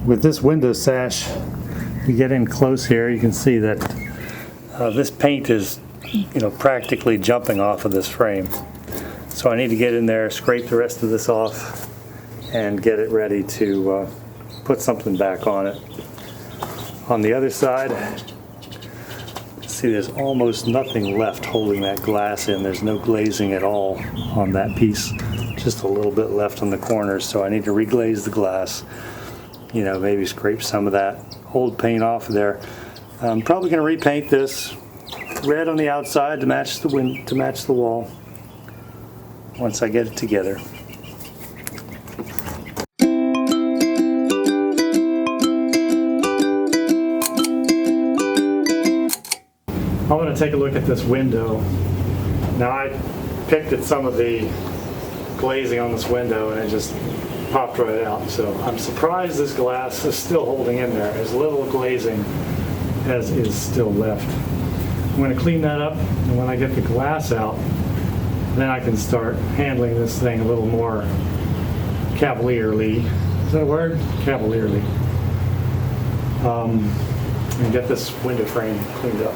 With this window sash, you get in close here, you can see that this paint is, practically jumping off of this frame. So I need to get in there, scrape the rest of this off, and get it ready to put something back on it. On the other side, see there's almost nothing left holding that glass in. There's no glazing at all on that piece. Just a little bit left on the corners, so I need to reglaze the glass. Maybe scrape some of that old paint off of there. I'm probably going to repaint this red on the outside to match the wall once I get it together. I want to take a look at this window. Now I picked at some of the glazing on this window and it just popped right out. So I'm surprised this glass is still holding in there. As little glazing as is still left. I'm going to clean that up, and when I get the glass out, then I can start handling this thing a little more cavalierly. Is that a word? Cavalierly. And get this window frame cleaned up.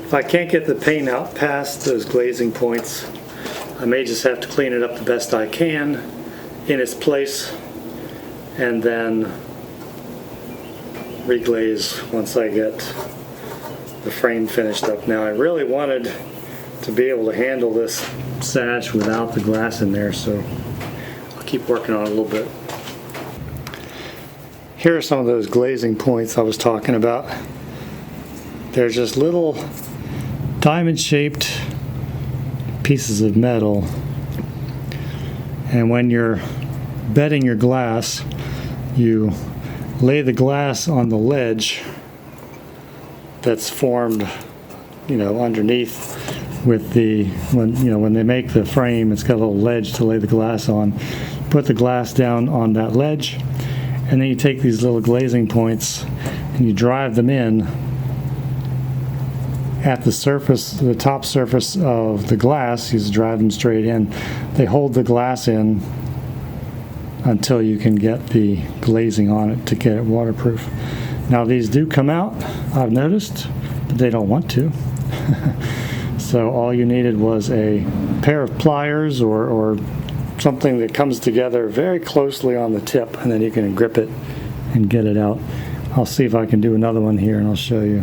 If I can't get the paint out past those glazing points, I may just have to clean it up the best I can in its place and then reglaze once I get the frame finished up. Now I really wanted to be able to handle this sash without the glass in there, so I'll keep working on it a little bit. Here are some of those glazing points I was talking about. They're just little diamond-shaped pieces of metal, and when you're bedding your glass, you lay the glass on the ledge that's formed, underneath with when they make the frame, it's got a little ledge to lay the glass on. Put the glass down on that ledge, and then you take these little glazing points and you drive them in at the top surface of the glass. You just drive them straight in. They hold the glass in until you can get the glazing on it to get it waterproof. Now these do come out, I've noticed, but they don't want to. So all you needed was a pair of pliers or something that comes together very closely on the tip, and then you can grip it and get it out. I'll see if I can do another one here and I'll show you.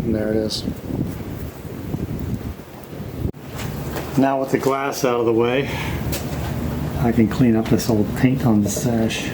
And there it is. Now with the glass out of the way, I can clean up this old paint on the sash.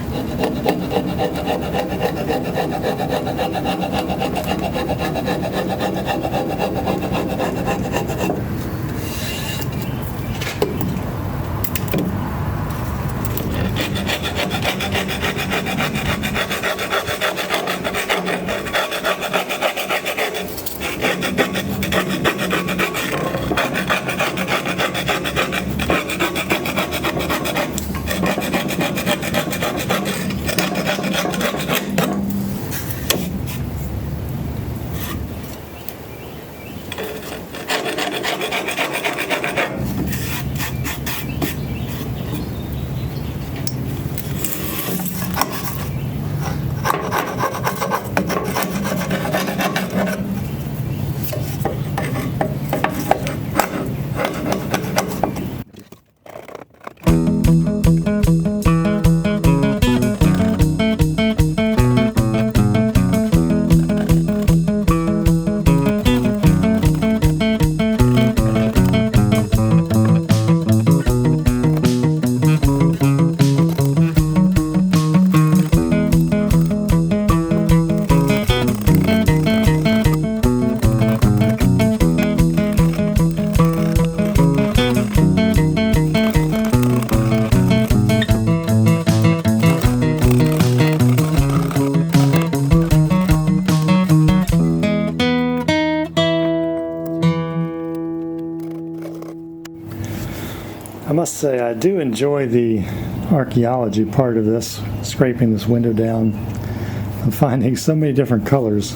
must say I do enjoy the archaeology part of this, scraping this window down and finding so many different colors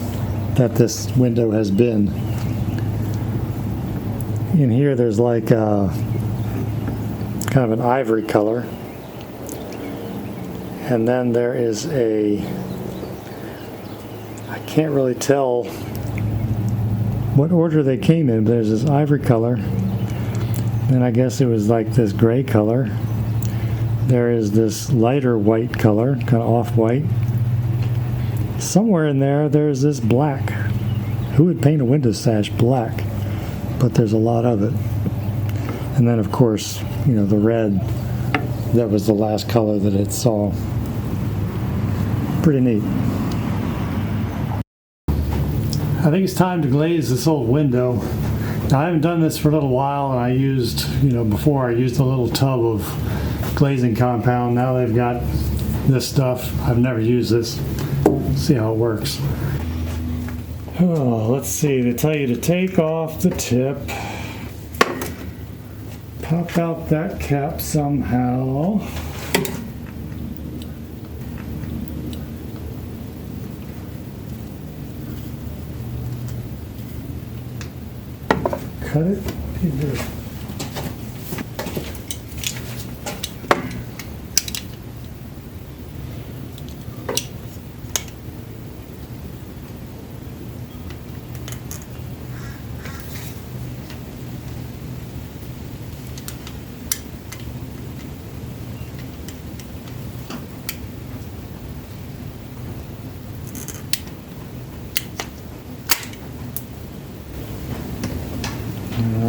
that this window has been. In here there's like a, kind of an ivory color, and then there is a, I can't really tell what order they came in, but there's this ivory color. Then I guess it was like this gray color. There is this lighter white color, kind of off-white. Somewhere in there, there's this black. Who would paint a window sash black? But there's a lot of it. And then, of course, you know, the red, that was the last color that it saw. Pretty neat. I think it's time to glaze this old window. Now, I haven't done this for a little while, and I used, you know, before I used a little tub of glazing compound. Now they've got this stuff. I've never used this. See how it works. Oh, let's see. They tell you to take off the tip, pop out that cap somehow. Cut it. What do you do?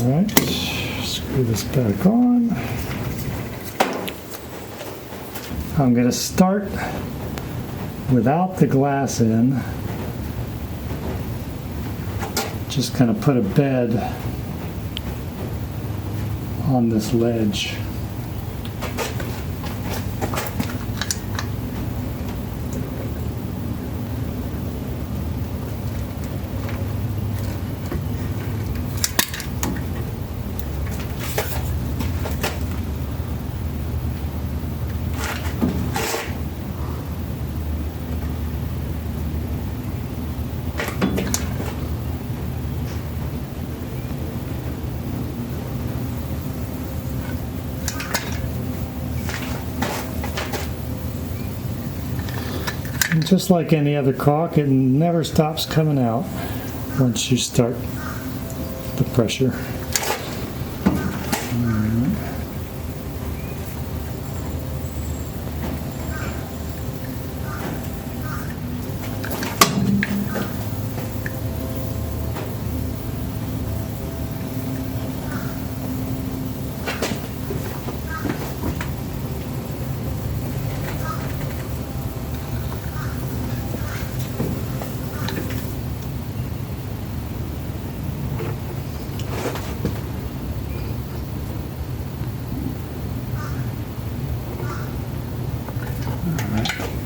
Alright, screw this back on. I'm going to start without the glass in. Just kind of put a bed on this ledge. And just like any other caulk, it never stops coming out once you start the pressure.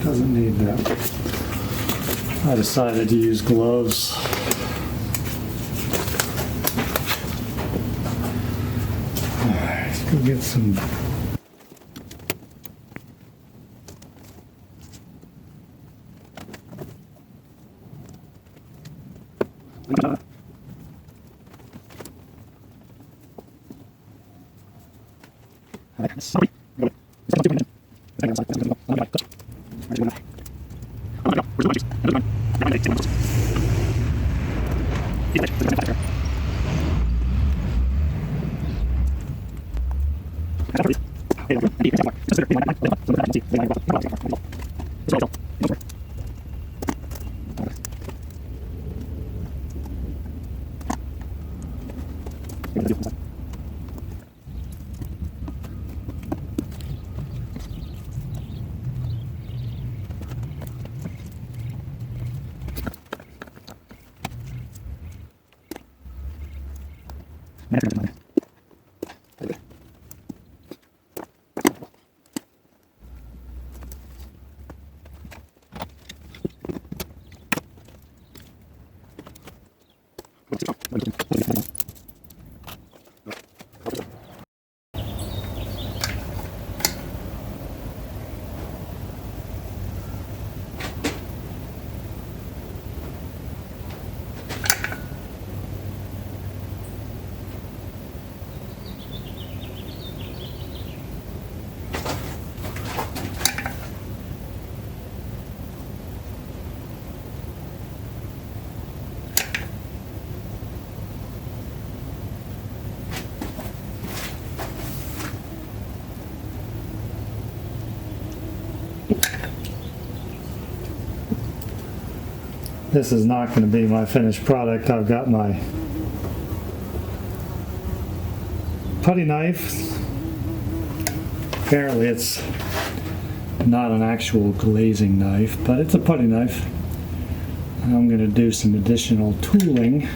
Doesn't need that. I decided to use gloves. Alright, let's go get some. This is not going to be my finished product. I've got my putty knife. Apparently it's not an actual glazing knife, but it's a putty knife. I'm going to do some additional tooling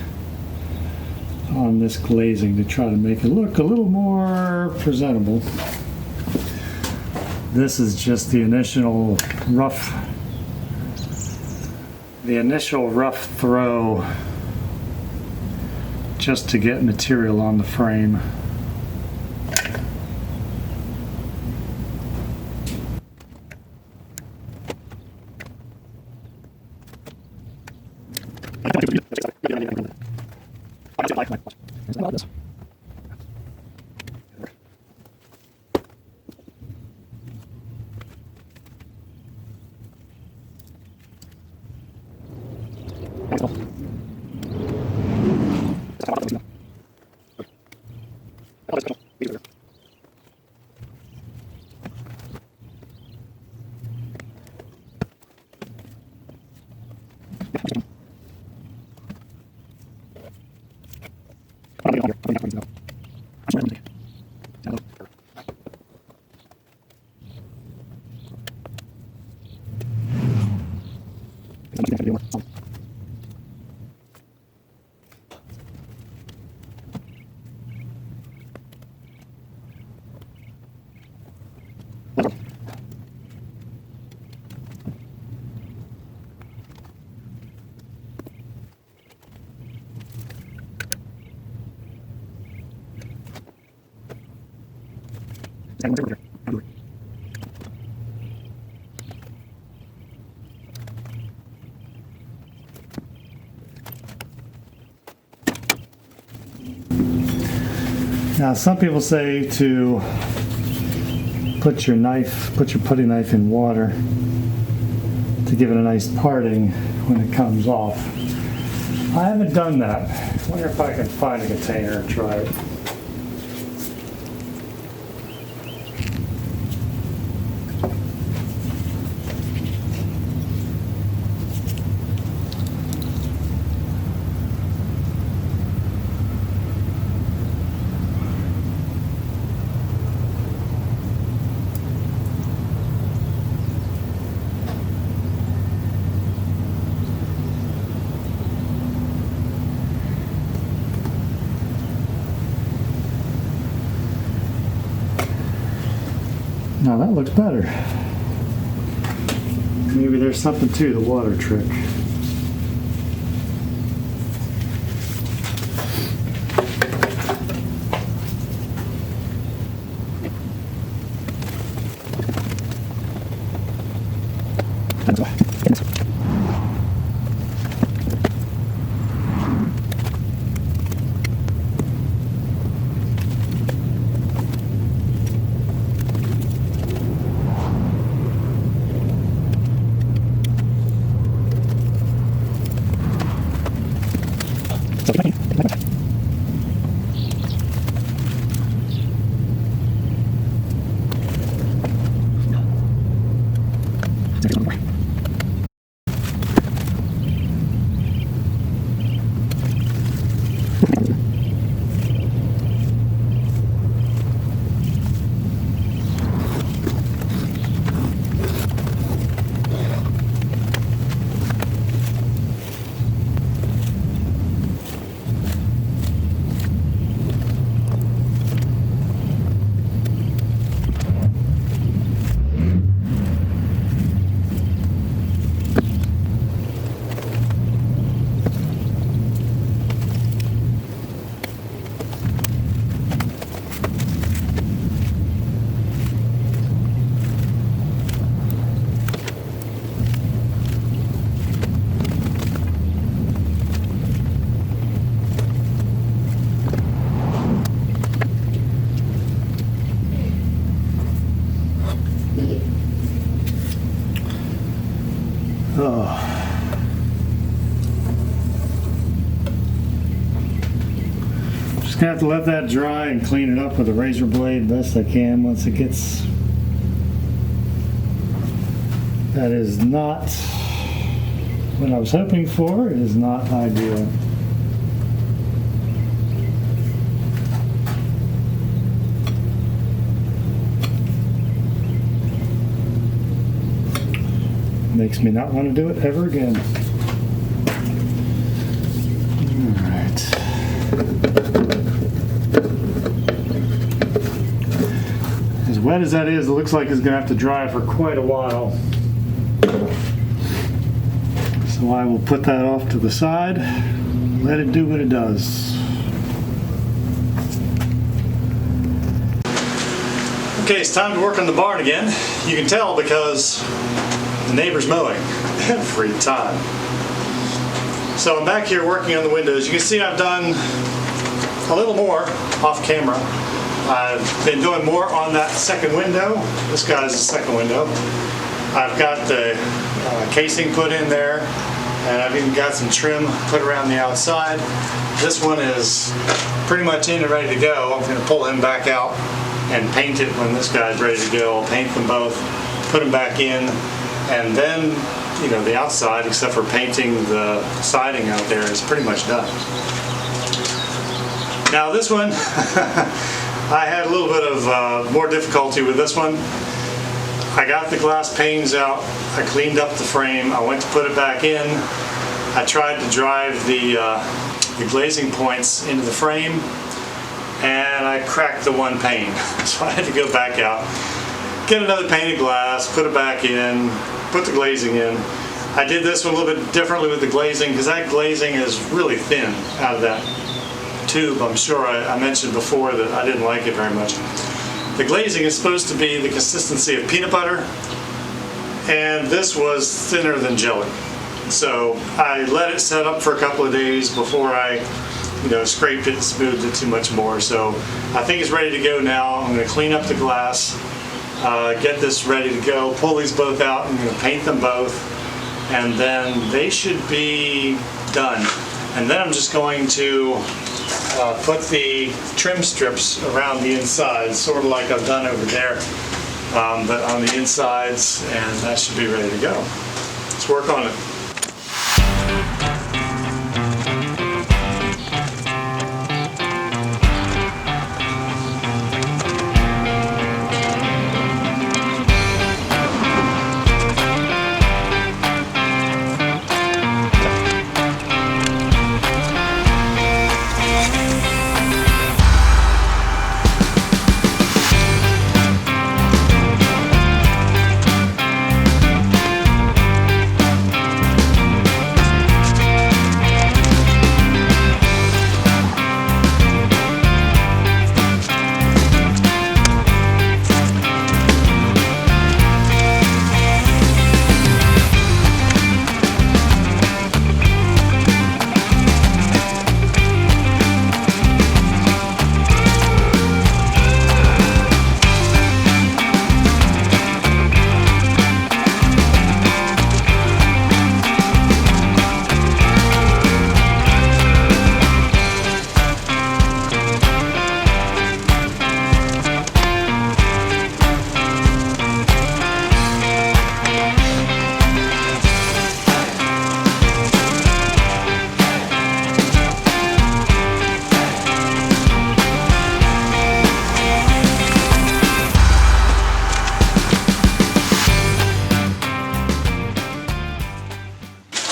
on this glazing to try to make it look a little more presentable. This is just the initial rough throw just to get material on the frame. Now, some people say to put your putty knife in water to give it a nice parting when it comes off. I haven't done that. I wonder if I can find a container and try it. Now that looks better. Maybe there's something to the water trick. Just gonna have to let that dry and clean it up with a razor blade best I can once it gets. That is not what I was hoping for is not ideal. Makes me not want to do it ever again. Alright. As wet as that is, it looks like it's going to have to dry for quite a while. So I will put that off to the side, let it do what it does. Okay, it's time to work on the barn again. You can tell because the neighbor's mowing every time. So I'm back here working on the windows. You can see I've done a little more off camera. I've been doing more on that second window. This guy's the second window. I've got the casing put in there, and I've even got some trim put around the outside. This one is pretty much in and ready to go. I'm going to pull him back out and paint it when this guy's ready to go. I'll paint them both, put them back in, and then, you know, the outside, except for painting the siding out there, is pretty much done. Now this one, I had a little bit of more difficulty with this one. I got the glass panes out, I cleaned up the frame, I went to put it back in. I tried to drive the glazing points into the frame, and I cracked the one pane. So I had to go back out, get another pane of glass, put it back in, put the glazing in. I did this one a little bit differently with the glazing because that glazing is really thin out of that tube. I'm sure I mentioned before that I didn't like it very much. The glazing is supposed to be the consistency of peanut butter, and this was thinner than jelly. So I let it set up for a couple of days before I, you know, scraped it and smoothed it too much more. So I think it's ready to go now. I'm going to clean up the glass, get this ready to go, pull these both out. I'm going to paint them both, and then they should be done. And then I'm just going to put the trim strips around the inside, sort of like I've done over there, but on the insides, and that should be ready to go. Let's work on it.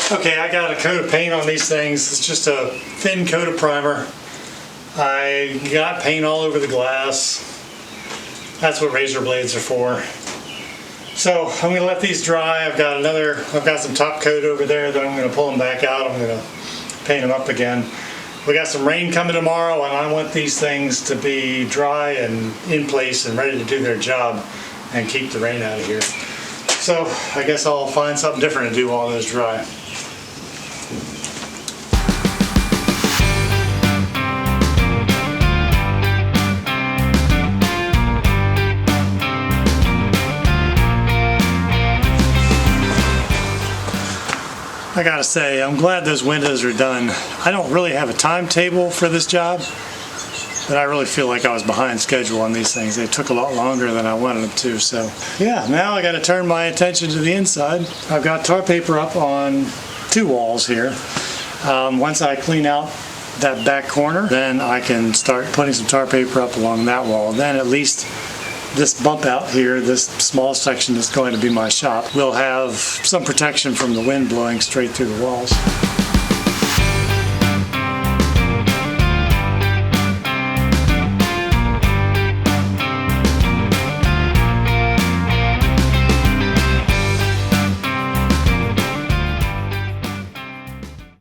Okay, I got a coat of paint on these things. It's just a thin coat of primer. I got paint all over the glass. That's what razor blades are for. So I'm going to let these dry. I've got some top coat over there that I'm going to pull them back out. I'm going to paint them up again. We got some rain coming tomorrow, and I want these things to be dry and in place and ready to do their job and keep the rain out of here. So I guess I'll find something different to do while those dry. I gotta say, I'm glad those windows are done. I don't really have a timetable for this job, but I really feel like I was behind schedule on these things. They took a lot longer than I wanted them to, so yeah, now I gotta turn my attention to the inside. I've got tar paper up on 2 walls here. Once I clean out that back corner, then I can start putting some tar paper up along that wall. Then at least this bump out here, this small section that's going to be my shop, will have some protection from the wind blowing straight through the walls.